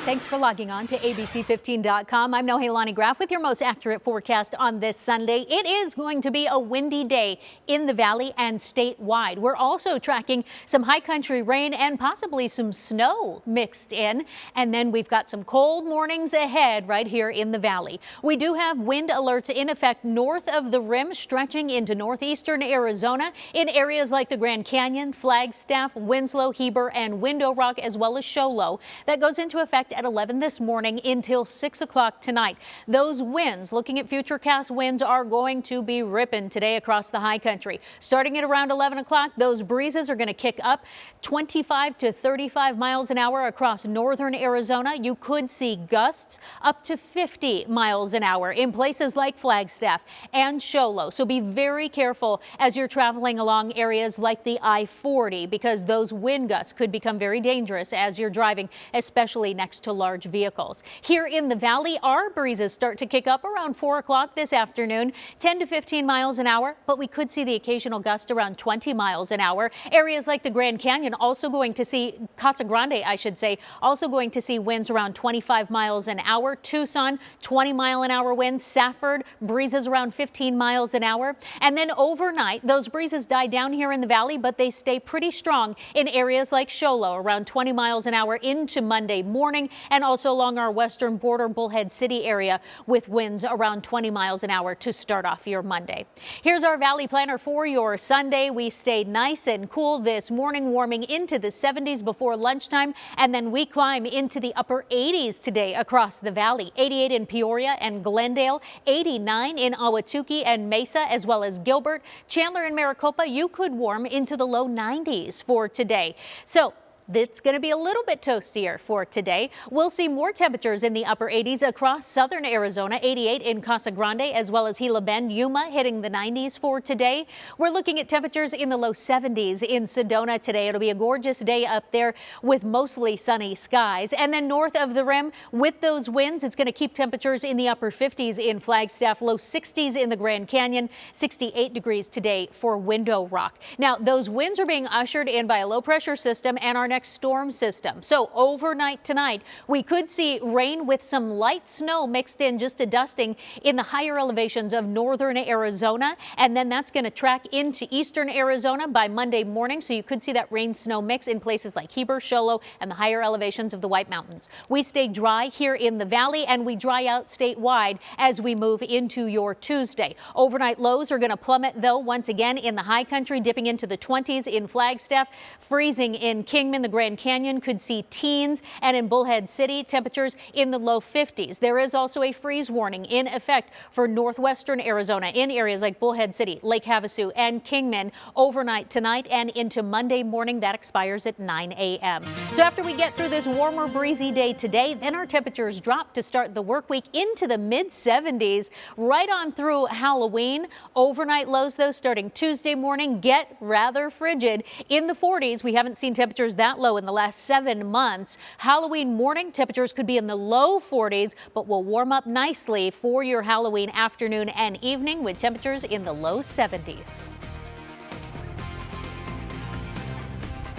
Thanks for logging on to ABC15.com. I'm Nohelani Graff with your most accurate forecast on this Sunday. It is going to be a windy day in the valley and statewide. We're also tracking some high country rain and possibly some snow mixed in. And then we've got some cold mornings ahead right here in the valley. We do have wind alerts in effect north of the rim, stretching into northeastern Arizona in areas like the Grand Canyon, Flagstaff, Winslow, Heber, and Window Rock, as well as Show Low. That goes into effect at 11 this morning until 6 o'clock tonight. Those winds, looking at futurecast winds, are going to be ripping today across the high country. Starting at around 11 o'clock, those breezes are going to kick up 25 to 35 miles an hour across northern Arizona. You could see gusts up to 50 miles an hour in places like Flagstaff and Show Low. So be very careful as you're traveling along areas like the I-40, because those wind gusts could become very dangerous as you're driving, especially next to large vehicles. Here in the valley, our breezes start to kick up around 4 o'clock this afternoon, 10 to 15 miles an hour, but we could see the occasional gust around 20 miles an hour. Areas like the Grand Canyon also going to see, Casa Grande, I should say, also going to see winds around 25 miles an hour. Tucson, 20-mile-an-hour winds. Safford, breezes around 15 miles an hour. And then overnight, those breezes die down here in the valley, but they stay pretty strong in areas like Show Low, around 20 miles an hour into Monday morning, and also along our western border, Bullhead City area, with winds around 20 miles an hour to start off your Monday. Here's our Valley Planner for your Sunday. We stayed nice and cool this morning, warming into the 70s before lunchtime, and then we climb into the upper 80s today across the valley. 88 in Peoria and Glendale, 89 in Ahwatukee and Mesa, as well as Gilbert. Chandler and Maricopa, you could warm into the low 90s for today. So it's going to be a little bit toastier for today. We'll see more temperatures in the upper 80s across southern Arizona, 88 in Casa Grande, as well as Gila Bend, Yuma hitting the 90s for today. We're looking at temperatures in the low 70s in Sedona today. It'll be a gorgeous day up there with mostly sunny skies. And then north of the rim, with those winds, it's going to keep temperatures in the upper 50s in Flagstaff, low 60s in the Grand Canyon, 68 degrees today for Window Rock. Now, those winds are being ushered in by a low pressure system and our next storm system. So overnight tonight, we could see rain with some light snow mixed in, just a dusting in the higher elevations of northern Arizona. And then that's going to track into eastern Arizona by Monday morning. So you could see that rain snow mix in places like Heber, Show Low, and the higher elevations of the White Mountains. We stay dry here in the valley, and we dry out statewide as we move into your Tuesday. Overnight lows are going to plummet, though, once again in the high country, dipping into the 20s in Flagstaff, freezing in Kingman. The Grand Canyon could see teens, and in Bullhead City, temperatures in the low 50s. There is also a freeze warning in effect for northwestern Arizona in areas like Bullhead City, Lake Havasu, and Kingman overnight tonight and into Monday morning. That expires at 9 a.m. So after we get through this warmer, breezy day today, then our temperatures drop to start the work week into the mid 70s right on through Halloween. Overnight lows, though, starting Tuesday morning, get rather frigid in the 40s. We haven't seen temperatures that low in the last 7 months. Halloween morning temperatures could be in the low 40s, but will warm up nicely for your Halloween afternoon and evening with temperatures in the low 70s.